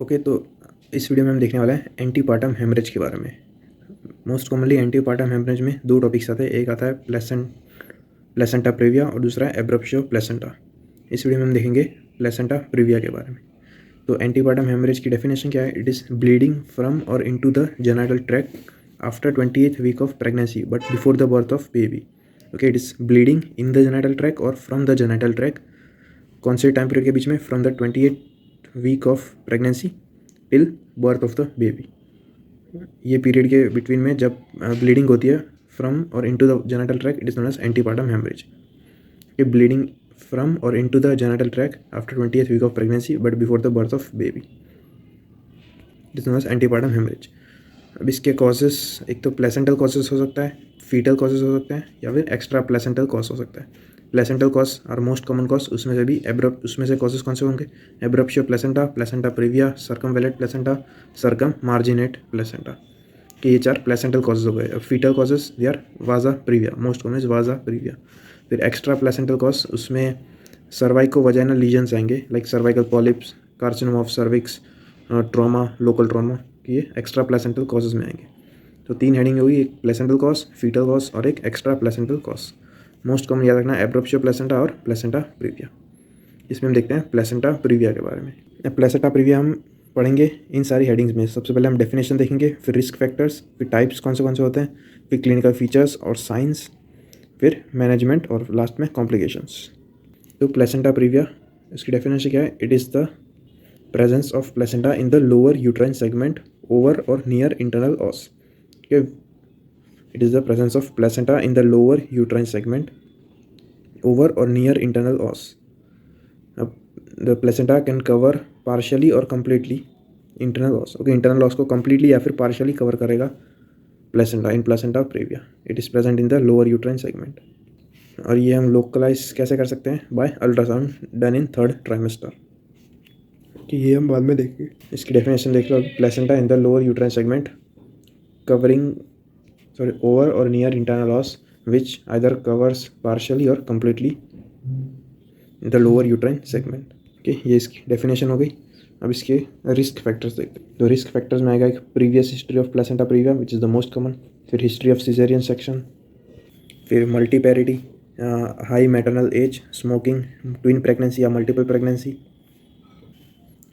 Okay, तो इस video में हम देखने वाले हैं एंटीपार्टम हेमरेज के बारे में। मोस्ट कॉमनली एंटीपार्टम हेमरेज में दो टॉपिक्स आते हैं, एक आता है प्लेसेंटा प्रेविया और दूसरा है एब्रप्शियो प्लेसेंटा। इस वीडियो में हम देखेंगे प्लेसेंटा प्रेविया के बारे में। तो एंटीपार्टम हेमरेज की डेफिनेशन क्या है? इट इज़ ब्लीडिंग फ्रॉम और into the genital tract after 28th week of pregnancy but before the birth of baby. Okay, it is bleeding in the genital tract और from the genital tract. कौन से time period के बीच में? From the 28th week of pregnancy till birth of the baby. ये period के between में जब ब्लीडिंग होती है फ्रॉम और into the genital track, it is known as antepartum haemorrhage. ये ब्लीडिंग फ्रॉम और into the genital tract after 20th week of pregnancy but before the birth of baby, it is known as antepartum haemorrhage. अब इसके causes, एक तो placental causes हो सकता है, fetal causes हो सकते हैं, या फिर एक्स्ट्रा प्लेसेंटल कॉज हो सकता है। प्लेसेंटल कॉज और मोस्ट कॉमन कॉज, उसमें से भी उसमें से कॉजेस कौन से होंगे? Abruptio placenta, placenta previa, circumvallate placenta, circummarginate placenta, कि ये चार प्लेसेंटल कॉजेज हो गए। अब fetal causes they are vasa previa, most common is vasa previa. फिर एक्स्ट्रा प्लेसेंटल कॉज, उसमें सर्वाइको वजाइनल लीजन्स आएंगे, like cervical polyps, carcinoma of cervix, trauma, local trauma, ये एक्स्ट्रा प्लेसेंटल कॉजेज में आएंगे। तो तीन हेडिंग हुई, एक प्लेसेंटल कॉज, फीटल कॉज और एक extra placental cause. Most common याद रखना एब्रप्शियो प्लेसेंटा और प्लेसेंटा प्रीविया। इसमें हम देखते हैं प्लेसेंटा प्रीविया के बारे में। प्लेसेंटा प्रीविया हम पढ़ेंगे इन सारी हेडिंग्स में। सबसे पहले हम डेफिनेशन देखेंगे, फिर रिस्क फैक्टर्स, फिर टाइप्स कौन से होते हैं, फिर क्लिनिकल फीचर्स और साइंस, फिर मैनेजमेंट और लास्ट में कॉम्प्लिकेशंस। तो प्लेसेंटा प्रीविया, इसकी डेफिनेशन क्या है? It is the presence of placenta in the lower uterine segment over और near internal os. It is the presence of placenta in the lower uterine segment over और near internal os. अब the placenta can cover partially और completely internal os. Okay, internal os को completely या फिर partially cover करेगा placenta in placenta praevia. It is present in the lower uterine segment. और ये हम लोकलाइज कैसे कर सकते हैं? By ultrasound done in 3rd trimester, कि ये हम बाद में देखेंगे। इसकी डेफिनेशन देख लो, placenta in the lower uterine segment covering over और near internal os which either covers partially और completely in the lower uterine segment. Okay, ये इसकी डेफिनेशन हो गई। अब इसके रिस्क फैक्टर्स देखते हैं। तो रिस्क फैक्टर्स में आएगा एक previous history of placenta previa which is the most common, फिर हिस्ट्री ऑफ सिजेरियन सेक्शन, फिर multiparity, high maternal age, smoking, twin pregnancy या multiple pregnancy,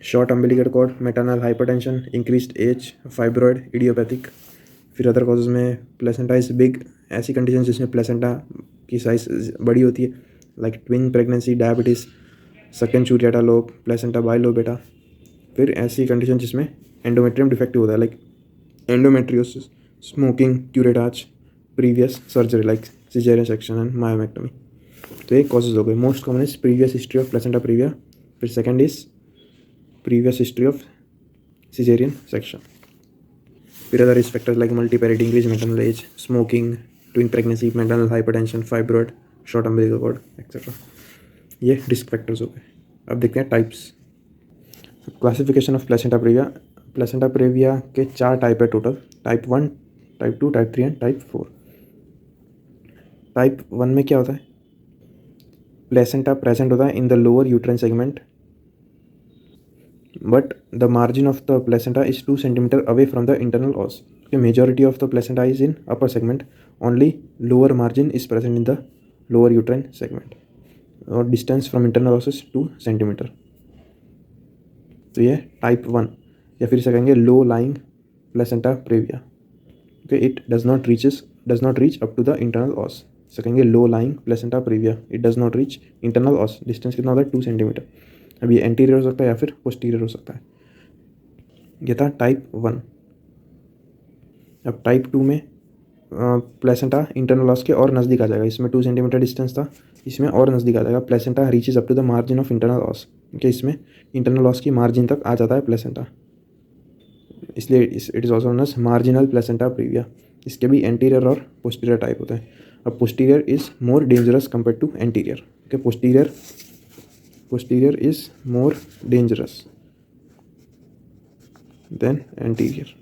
short umbilical cord, maternal hypertension, increased age, fibroid, idiopathic. फिर other causes में placenta is big, ऐसी condition जिसमें placenta की size बड़ी होती है, like twin pregnancy, diabetes, succenturiate lobe, placenta bilobata. फिर ऐसी कंडीशन जिसमें एंडोमेट्रियम डिफेक्टिव होता है, like endometriosis, smoking, curettage, previous surgery like cesarean section and myomectomy. तो ये कॉजेज हो गए। Most common is previous history of placenta previa, फिर second is previous history of cesarean section, फिर other risk factors like multiparity, increase maternal age, smoking, twin pregnancy, maternal hypertension, fibroid, short umbilical cord etcetera. ये risk factors हो गए। अब देखते हैं types. Classification of placenta previa. Placenta previa के 4 type है total, type 1, type 2, type 3 and type 4। Type 1 में क्या होता है? प्लेसेंटा प्रेजेंट होता है in the lower uterine segment but the margin of the placenta is 2 cm away from the internal os. Majority of the placenta is in upper segment, only lower margin is present in the lower uterine segment और distance from internal os is 2 cm। तो ये type 1, या फिर इसे कहेंगे low lying placenta praevia. Okay, it does not reach up to the internal os. इसे कहेंगे low lying placenta praevia, it does not reach internal os. Distance कितना होता है? 2 cm। अब ये एंटीरियर हो सकता है या फिर पोस्टीरियर हो सकता है। ये था टाइप 1। अब टाइप 2 में प्लेसेंटा इंटरनल ऑस के और नज़दीक आ जाएगा। इसमें 2 cm डिस्टेंस था, इसमें और नज़दीक आ जाएगा। Placenta reaches up to the margin of internal os. Okay, इसमें इंटरनल ऑस की मार्जिन तक आ जाता है प्लेसेंटा, इसलिए it is also known as marginal placenta praevia. इसके भी एंटीरियर और पोस्टीरियर टाइप होते हैं। अब posterior is more dangerous compare to anterior. Okay, posterior is more dangerous than anterior.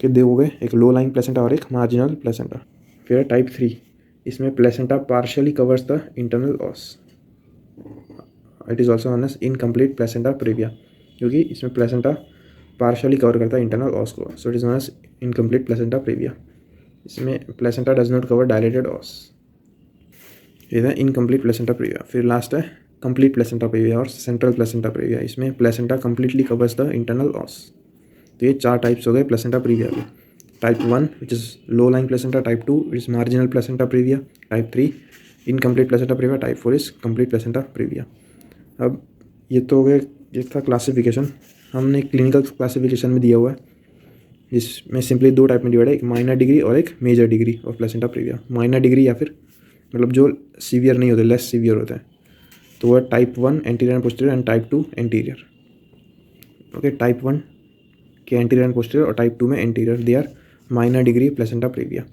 के दे हो गए, एक लो लाइंग प्लेसेंटा और एक मार्जिनल प्लेसेंटा। फिर टाइप 3, इसमें placenta partially covers the internal os. It is also known as incomplete placenta praevia, क्योंकि इसमें प्लेसेंटा पार्शली कवर करता है इंटरनल ऑस को, so it is known as incomplete placenta previa. इसमें placenta does not cover dilated os, ये है incomplete placenta previa. फिर last है कंप्लीट प्लेसेंटा प्रीविया और सेंट्रल प्लेसेंटा प्रीविया। इसमें placenta completely covers the internal os. तो ये 4 टाइप्स हो गए प्लेसेंटा प्रीविया के। Type 1 which is low lying placenta, type 2 which is marginal placenta previa, type 3 incomplete placenta previa, type 4 is complete placenta previa. अब ये तो हो गए, ये था क्लासिफिकेशन। हमने क्लिनिकल क्लासिफिकेशन में दिया हुआ है, जिसमें सिंपली 2 टाइप में डिवाइड है, एक माइनर डिग्री और एक major degree of placenta praevia. Minor degree या फिर मतलब जो सीवियर नहीं होते, लेस सीवियर होते हैं, तो वो type 1 anterior and posterior and type 2 anterior. Okay, type 1 के एंटीरियर एंड पोस्टीरियर और टाइप 2 में anterior, they are minor degree placenta praevia.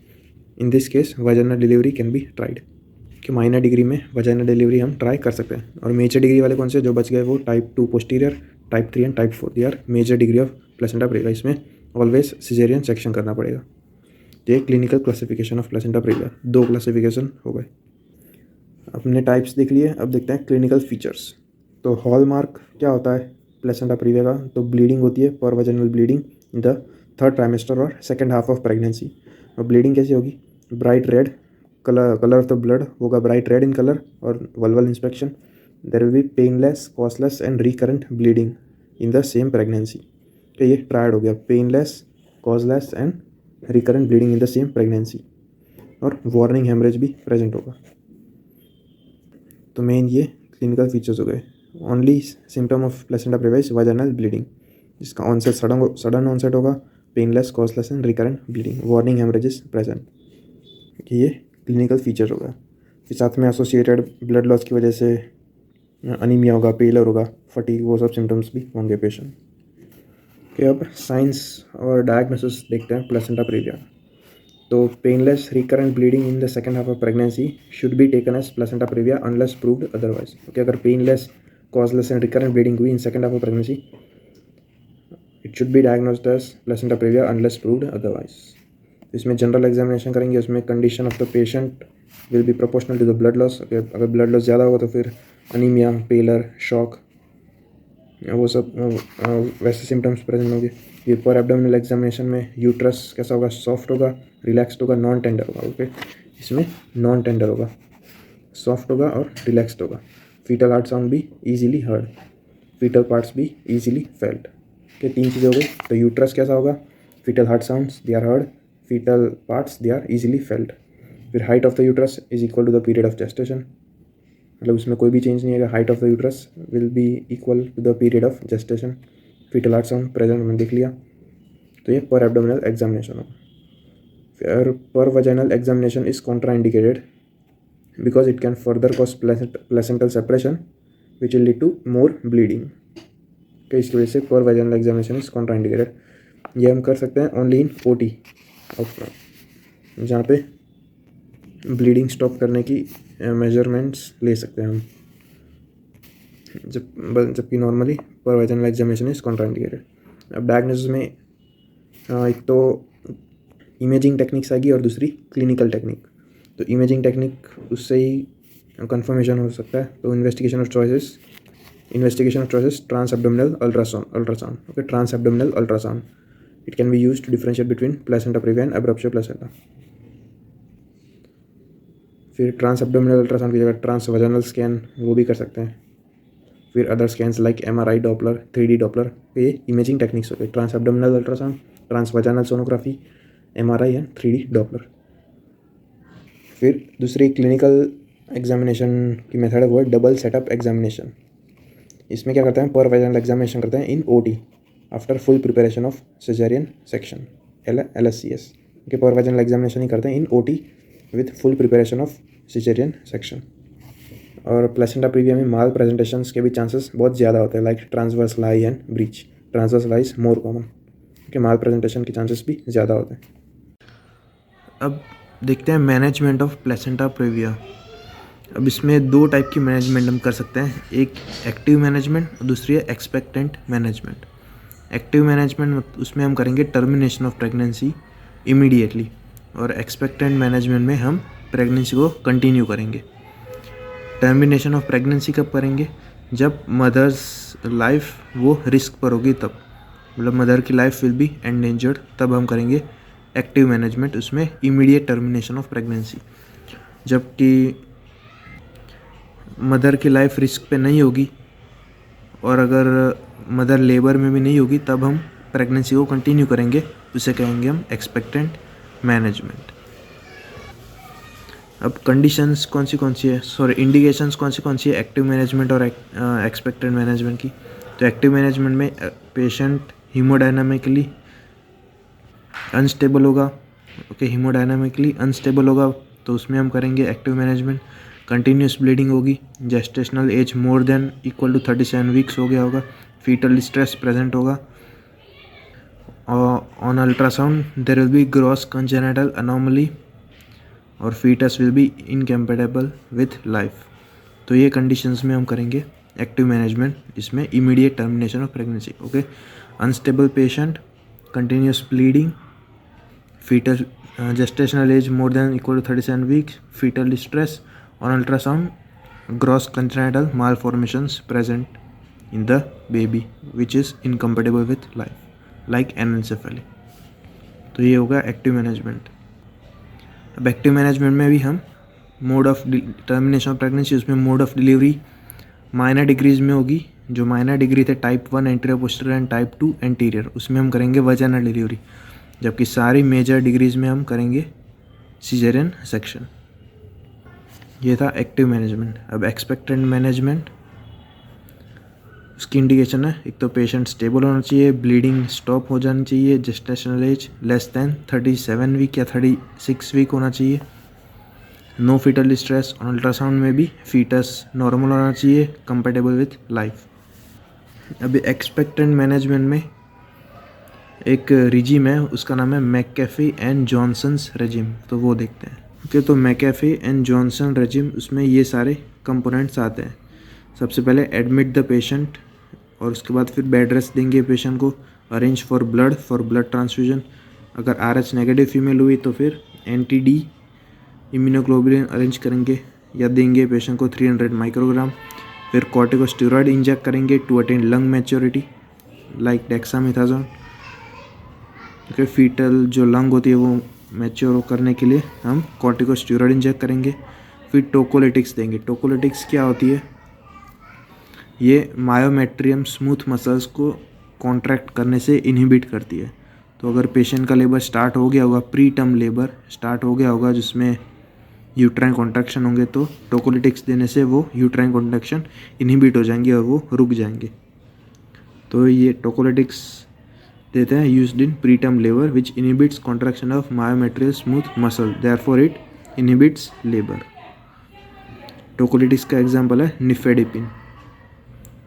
In this case vaginal delivery can be tried, कि माइनर डिग्री में vaginal delivery हम try कर सकते हैं। और मेजर डिग्री वाले कौन से जो बच गए, वो type 2 posterior, type 3 and type 4, they are major degree of placenta previa. इसमें ऑलवेज सिजेरियन सेक्शन करना पड़ेगा। ये clinical classification of placenta praevia, 2 classification हो गए। अपने टाइप्स देख लिए, अब देखते हैं क्लिनिकल फीचर्स। तो हॉलमार्क क्या होता है प्लेसेंटा प्रीविया का, तो ब्लीडिंग होती है, पर vaginal bleeding in the 3rd trimester और 2nd हाफ ऑफ प्रेगनेंसी। और ब्लीडिंग कैसी होगी, bright red, colour of the blood होगा ब्राइट रेड इन कलर और vulval inspection. There will be painless, causeless and recurrent bleeding in the same pregnancy. तो ये triad हो गया, painless, causeless and recurrent bleeding in the same pregnancy. और warning haemorrhage भी present होगा। तो main ये क्लिनिकल फीचर्स हो गए। Only symptom of placenta previa is vaginal bleeding, जिसका ऑनसेट सडन ऑनसेट होगा, painless, causeless and recurrent bleeding, warning haemorrhages present. ये क्लिनिकल फीचर होगा। फिर साथ में एसोसिएटेड ब्लड लॉस की वजह से अनीमिया होगा, पेलर होगा, फटीग, वो सब सिम्टम्स भी होंगे पेशेंट के। अब साइंस और डायग्नोसिस देखते हैं प्लेसेंटा प्रीविया। तो painless recurrent bleeding in the 2nd half of pregnancy should be taken as placenta previa unless proved otherwise. Okay, अगर painless, causeless and recurrent bleeding हुई in 2nd half of pregnancy, it should be diagnosed as placenta previa unless proved otherwise. इसमें general examination करेंगे, उसमें condition of the patient will be proportional to the blood loss. अगर blood loss ज़्यादा होगा तो फिर anaemia, पेलर, shock, वो सब वैसे सिम्टम्स प्रेजेंट होंगे। ये पर एब्डोमिनल एग्जामिनेशन में यूट्रस कैसा होगा, सॉफ्ट होगा, रिलैक्स्ड होगा, नॉन टेंडर होगा। ओके, इसमें नॉन टेंडर होगा, सॉफ्ट होगा और रिलैक्स्ड होगा। फीटल हार्ट साउंड भी ईजिली हर्ड, फीटल पार्ट्स भी ईजिली फेल्ट। ओके, 3 चीज़ें हो गई। तो यूट्रस कैसा होगा, fetal heart sounds they are heard, fetal parts they are easily felt. फिर height of the uterus is equal to the period of gestation, मतलब उसमें कोई भी चेंज नहीं है। Height of the uterus will be equal to the period of gestation. Foetal heart sound present हमने देख लिया। तो ये पर एब्डोमिनल एग्जामिनेशन होगा। फिर per vaginal examination is contraindicated because it can further cause placental separation which will lead to more bleeding. तो इसकी वजह से per vaginal examination is contraindicated. ये हम कर सकते हैं ओनली इन OT, जहाँ पे ब्लीडिंग स्टॉप करने की मेजरमेंट्स ले सकते हैं हम, जबकि normally per vaginal examination is contraindicated. अब डायग्नोसिस में एक तो इमेजिंग टेक्निक्स आएगी और दूसरी क्लिनिकल टेक्निक। तो इमेजिंग टेक्निक उससे ही कंफर्मेशन हो सकता है। तो investigation of choices trans abdominal ultrasound. Okay, trans abdominal ultrasound it can be used to differentiate between placenta praevia and abruptio placenta. फिर ट्रांस एब्डोमिनल अल्ट्रासाउंड की जगह ट्रांस वजाइनल स्कैन वो भी कर सकते हैं। फिर other scans like MRI, Doppler, 3D Doppler, ये इमेजिंग टेक्निक्स होते हैं। Trans abdominal ultrasound, trans vaginal sonography, MRI and 3D Doppler. फिर दूसरी क्लिनिकल एग्जामिनेशन की मेथड है वो है डबल सेटअप एग्जामिनेशन। इसमें क्या करते हैं, पर वजाइनल एग्जामिनेशन करते हैं इन OT after full preparation of cesarean section, LSCS। के पर वजाइनल एग्जामिनेशन ही करते हैं इन OT with full preparation of cesarean section. और प्लेसेंटा प्रीविया में माल प्रेजेंटेशंस के भी चांसेस बहुत ज़्यादा होते हैं, like transverse lie and breach. Transverse lie is more common, कि माल प्रेजेंटेशन के चांसेस भी ज़्यादा होते हैं। अब देखते हैं मैनेजमेंट ऑफ प्लेसेंटा प्रीविया। अब इसमें 2 टाइप की मैनेजमेंट हम कर सकते हैं, एक एक्टिव मैनेजमेंट और दूसरी है एक्सपेक्टेंट मैनेजमेंट। एक्टिव मैनेजमेंट उसमें हम करेंगे टर्मिनेशन ऑफ प्रेगनेंसी इमीडिएटली, और एक्सपेक्टेंट मैनेजमेंट में हम प्रेगनेंसी को कंटिन्यू करेंगे। टर्मिनेशन ऑफ प्रेगनेंसी कब करेंगे, जब मदर्स लाइफ वो रिस्क पर होगी तब, मतलब मदर की लाइफ विल बी एंडेंजर्ड, तब हम करेंगे एक्टिव मैनेजमेंट, उसमें इमीडिएट टर्मिनेशन ऑफ प्रेगनेंसी। जबकि मदर की लाइफ रिस्क पे नहीं होगी और अगर मदर लेबर में भी नहीं होगी तब हम प्रेगनेंसी को कंटिन्यू करेंगे, उसे कहेंगे हम एक्सपेक्टेंट मैनेजमेंट। अब कंडीशंस कौन सी है, सॉरी इंडिकेशंस कौन सी है एक्टिव मैनेजमेंट और एक्सपेक्टेंट मैनेजमेंट की। तो एक्टिव मैनेजमेंट में पेशेंट हीमोडायनामिकली अनस्टेबल होगा, ओके, हीमोडायनामिकली अनस्टेबल होगा तो उसमें हम करेंगे एक्टिव मैनेजमेंट। कंटिन्यूस ब्लीडिंग होगी, gestational age more than equal to 37 weeks हो गया होगा, फीटल स्ट्रेस प्रेजेंट होगा, on ultrasound there will be gross congenital anomaly और fetus will be incompatible with life. तो ये कंडीशंस में हम करेंगे एक्टिव मैनेजमेंट, इसमें immediate termination of pregnancy, okay. Unstable patient, continuous bleeding, fetal gestational age more than equal to 37 weeks, fetal distress, on ultrasound gross congenital malformations present in the baby which is incompatible with life like anencephaly. तो ये होगा active management. अब active management में भी हम mode of termination of pregnancy, उसमें mode of delivery minor degrees में होगी। जो माइनर डिग्री थे type 1 anterior posterior and type 2 anterior, उसमें हम करेंगे वजाइनल डिलीवरी, जबकि सारी मेजर डिग्रीज में हम करेंगे सिजेरियन सेक्शन। ये था एक्टिव मैनेजमेंट। अब एक्सपेक्टेंट मैनेजमेंट, उसकी इंडिकेशन है, एक तो पेशेंट स्टेबल होना चाहिए, ब्लीडिंग स्टॉप हो जानी चाहिए, gestational age less than 37 week या 36 वीक होना चाहिए, no fetal distress, on ultrasound में भी फीटस नॉर्मल होना चाहिए, कंपेटेबल विथ लाइफ। अभी एक्सपेक्टेंट मैनेजमेंट में एक रिजिम है, उसका नाम है मैककेफी एंड जॉनसन्स रेजिम, तो वो देखते हैं। ओके, तो मैककेफी एंड जॉनसन रेजिम, उसमें ये सारे कंपोनेंट्स आते हैं। सबसे पहले एडमिट द पेशेंट, और उसके बाद फिर बेड रेस्ट देंगे पेशेंट को, अरेंज फॉर ब्लड ट्रांसफ्यूजन, अगर RH नेगेटिव फीमेल हुई तो फिर NTD इम्यूनोग्लोबुलिन अरेंज करेंगे या देंगे पेशेंट को 300 माइक्रोग्राम, फिर कॉर्टिकोस्टेरॉइड इंजेक्ट करेंगे to attain lung maturity like dexamethasone. Okay, fetal जो लंग होती है वो मैच्योर करने के लिए हम कॉर्टिकोस्टेरॉइड इंजेक्ट करेंगे, फिर टोकोलिटिक्स देंगे। टोकोलिटिक्स क्या होती है, ये मायोमेट्रियम स्मूथ मसल्स को कॉन्ट्रैक्ट करने से इनहिबिट करती है। तो अगर पेशेंट का लेबर स्टार्ट हो गया होगा, प्री टर्म लेबर स्टार्ट हो गया होगा जिसमें यूट्राइन कॉन्ट्रैक्शन होंगे, तो टोकोलिटिक्स देने से वो यूट्राइन कॉन्ट्रैक्शन इनहिबिट हो जाएंगे और वो रुक जाएंगे। तो ये टोकोलिटिक्स देते हैं used in preterm labour which inhibits contraction of myometrial smooth muscle, therefore it inhibits labour. Tocolytics का एग्जाम्पल है निफेडिपिन।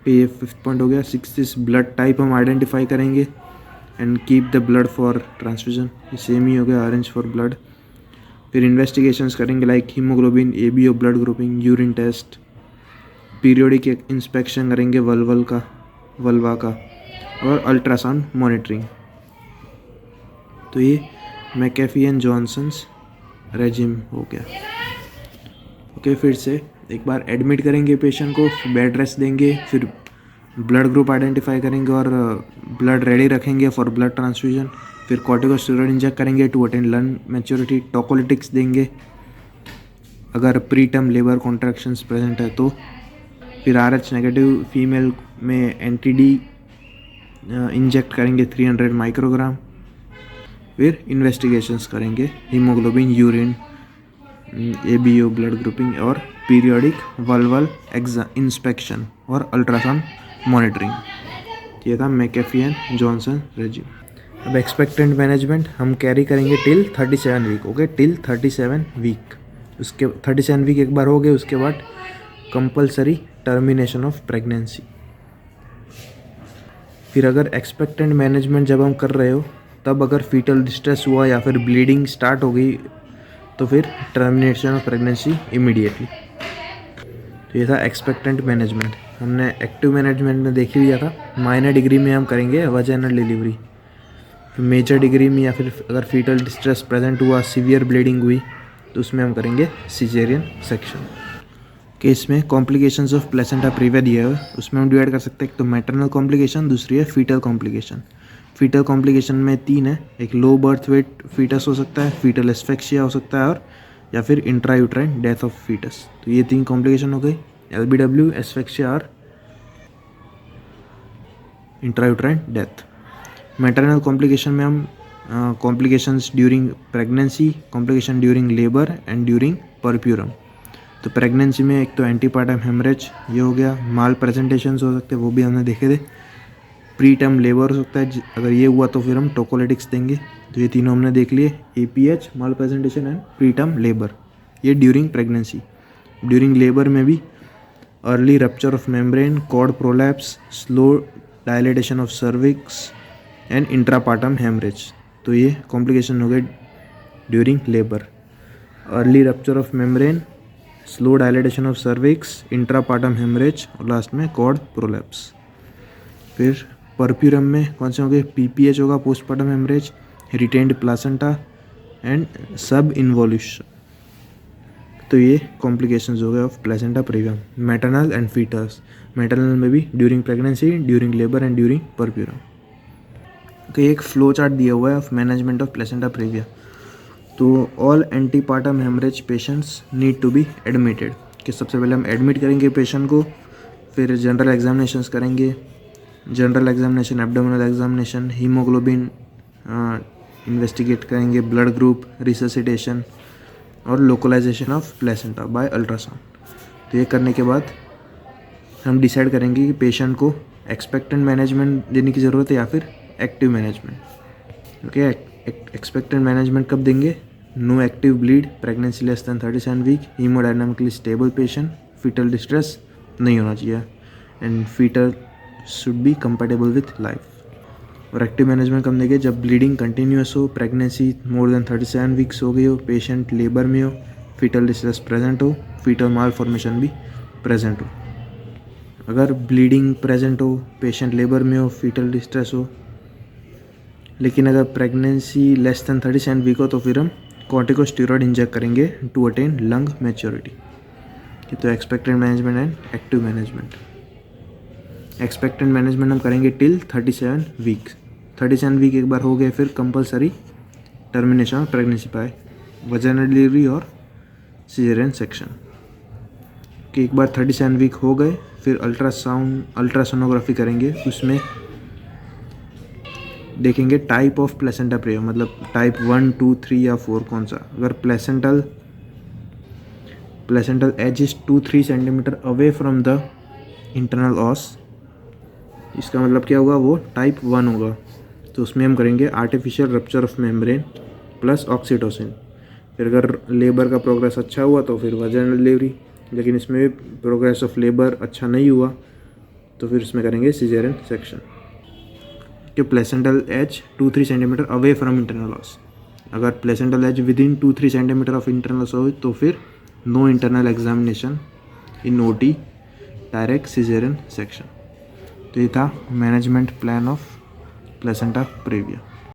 ये 5th पॉइंट हो गया। 6th ब्लड टाइप हम आइडेंटिफाई करेंगे and keep the blood for transfusion, ये same ही हो गया, अरेंज फॉर ब्लड। फिर इन्वेस्टिगेशंस करेंगे like haemoglobin, ABO blood grouping, urine test, periodic inspection करेंगे वल्वा का और अल्ट्रासाउंड मॉनिटरिंग। तो ये मैकेफी एंड जॉनसन्स रेजिम हो गया। ओके, फिर से एक बार एडमिट करेंगे पेशेंट को, बेड रेस्ट देंगे, फिर ब्लड ग्रुप आइडेंटिफाई करेंगे और ब्लड रेडी रखेंगे फॉर ब्लड ट्रांसफ्यूजन, फिर कॉर्टिकोस्टेरॉइड इंजेक्ट करेंगे टू अटेन लंग मैच्योरिटी, टोकोलिटिक्स देंगे अगर pre term labour contractions present है तो, फिर RH नेगेटिव फीमेल में NTD इंजेक्ट करेंगे 300 माइक्रोग्राम, फिर इन्वेस्टिगेशंस करेंगे haemoglobin, urine, ABO blood grouping और पीरियोडिक वल्वल इंस्पेक्शन और अल्ट्रासाउंड मॉनिटरिंग। ये था मैकेफी एंड जॉनसन रेजिम। अब एक्सपेक्टेंट मैनेजमेंट हम कैरी करेंगे till 37 week, okay, till 37 week. उसके 37 वीक एक बार हो गए, उसके बाद कंपलसरी टर्मिनेशन ऑफ प्रेगनेंसी। फिर अगर एक्सपेक्टेंट मैनेजमेंट जब हम कर रहे हो तब अगर फीटल डिस्ट्रेस हुआ या फिर ब्लीडिंग स्टार्ट हो गई तो फिर टर्मिनेशन ऑफ प्रेगनेंसी इमीडिएटली। तो ये था एक्सपेक्टेंट मैनेजमेंट। हमने एक्टिव मैनेजमेंट में देख ही लिया था, माइनर डिग्री में हम करेंगे वजाइनल डिलीवरी, फिर मेजर डिग्री में या फिर अगर फीटल डिस्ट्रेस प्रेजेंट हुआ, सीवियर ब्लीडिंग हुई तो उसमें हम करेंगे सिजेरियन सेक्शन। केस में कॉम्प्लिकेशंस ऑफ प्लेसेंटा प्रीविया दिया है, उसमें हम डिवाइड कर सकते हैं। एक तो मैटरनल कॉम्प्लिकेशन, दूसरी है फीटल कॉम्प्लिकेशन। फीटल कॉम्प्लिकेशन में 3 है। एक लो बर्थ वेट फीटस हो सकता है, फीटल एस्फेक्सिया हो सकता है, और या फिर इंट्रायूट्राइन डेथ ऑफ फीटस। तो ये 3 कॉम्प्लिकेशन हो गई, LBW, एस्फेक्सिया और इंट्रायूट्राइन डेथ। मैटरनल कॉम्प्लिकेशन में हम complications during pregnancy, complication during labour and during puerperium. तो प्रेगनेंसी में एक तो एंटीपार्टम हेमरेज ये हो गया, माल प्रेजेंटेशंस हो सकते हैं, वो भी हमने देखे थे। प्री टर्म लेबर हो सकता है, अगर ये हुआ तो फिर हम टोकोलिटिक्स देंगे। तो ये तीनों हमने देख लिए, APH, malpresentation and preterm labour. ये ड्यूरिंग प्रेगनेंसी। ड्यूरिंग लेबर में भी early rupture of membrane, cord prolapse, slow dilatation of cervix and intrapartum haemorrhage. तो ये कॉम्प्लिकेशन हो गए during labour. Early rupture of membrane, slow dilatation of cervix, intrapartum haemorrhage और last में cord prolapse. फिर puerperium में कौन से होंगे? PPH होगा, postpartum haemorrhage, retained placenta and subinvolution. तो ये कॉम्प्लिकेशंस हो गए of placenta praevia. Maternal and fetus, maternal में भी during pregnancy, during labour and during puerperium. Okay, एक फ्लो चार्ट दिया हुआ है of management of placenta previa. तो all antepartum haemorrhage patients need to be admitted, कि सबसे पहले हम एडमिट करेंगे पेशेंट को, फिर जनरल एग्जामिनेशंस करेंगे। General examination, abdominal examination, haemoglobin investigate करेंगे, ब्लड ग्रुप, रिससिटेशन और localisation of placenta by ultrasound. तो ये करने के बाद हम डिसाइड करेंगे कि पेशेंट को एक्सपेक्टेंट मैनेजमेंट देने की ज़रूरत है या फिर active management. Okay, expectant management कब देंगे? No active bleed, pregnancy less than 37 week, haemodynamically stable patient, fetal distress नहीं होना चाहिए, and fetal should be compatible with life. और एक्टिव मैनेजमेंट कब देंगे? जब ब्लीडिंग कंटिन्यूस हो, प्रेगनेंसी मोर देन 37 वीक्स हो गई हो, पेशेंट लेबर में हो, फीटल डिस्ट्रेस प्रेजेंट हो, फीटल माल फॉर्मेशन भी प्रेजेंट हो। अगर ब्लीडिंग प्रेजेंट हो, पेशेंट लेबर में हो, फीटल डिस्ट्रेस हो, लेकिन अगर प्रेगनेंसी लेस दैन 37 वीक हो तो फिर हम कॉर्टिकोस्टेरॉइड इंजेक्ट करेंगे टू अटेन लंग मैच्योरिटी। तो expected management and active management. Expected management हम करेंगे टिल 37 वीक। 37 वीक एक बार हो गए फिर compulsory termination of pregnancy bye vaginal delivery और सीजरियन सेक्शन। कि एक बार 37 वीक हो गए फिर अल्ट्रासोनोग्राफी करेंगे, उसमें देखेंगे टाइप ऑफ प्लेसेंटा प्रीविया, मतलब टाइप 1, 2, 3 या 4 कौन सा। अगर placental edge is 2-3 centimetre away from the internal os, इसका मतलब क्या होगा? वो टाइप 1 होगा। तो उसमें हम करेंगे artificial rupture of membrane plus oxytocin. फिर अगर लेबर का प्रोग्रेस अच्छा हुआ तो फिर वजाइनल डिलीवरी, लेकिन इसमें प्रोग्रेस ऑफ लेबर अच्छा नहीं हुआ तो फिर इसमें करेंगे सीजरियन सेक्शन। कि placental edge 2-3 centimetre away from internal os. अगर placental edge within 2-3 centimetre of internal os हो तो फिर no internal examination in OT, direct caesarean section. तो ये था management plan of placenta previa.